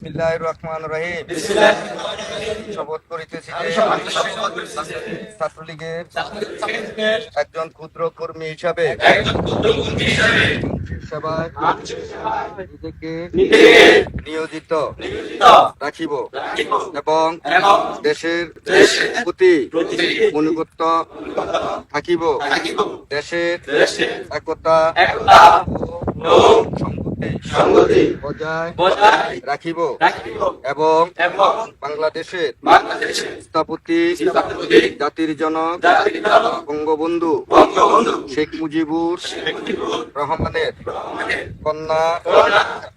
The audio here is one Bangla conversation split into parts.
বিসমিল্লাহির রহমানির রহিম। শপথ করিতেছি যে ছাত্রলীগের একজন ক্ষুদ্র কর্মী হিসাবে সেবায় নিজেকে নিয়োজিত রাখিব এবং দেশের প্রতি অনুগত থাকিব। দেশের একতা ও সংহতি বজায় রাখিব এবং বাংলাদেশের স্থপতি জাতির জনক বঙ্গবন্ধু শেখ মুজিবুর রহমানের কন্যা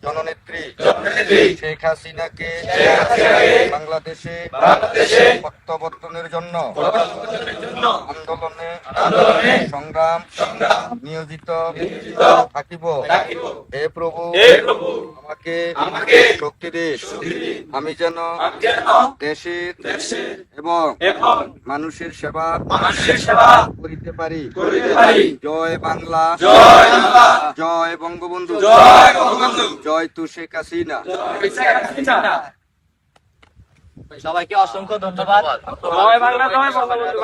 জননেত্রী শেখ হাসিনাকে বাংলাদেশে প্রত্যাবর্তনের জন্য আন্দোলনে সংগ্রাম নিয়োজিত থাকিব। হে প্রভু, আমাকে শক্তি দিন, আমি যেন দেশের এবং মানুষের সেবা করিতে পারি। জয় বাংলা, জয় বঙ্গবন্ধু, জয় তু শেখ হাসিনা। সবাইকে অসংখ্য ধন্যবাদ। জয় বাংলা, জয় বঙ্গবন্ধু।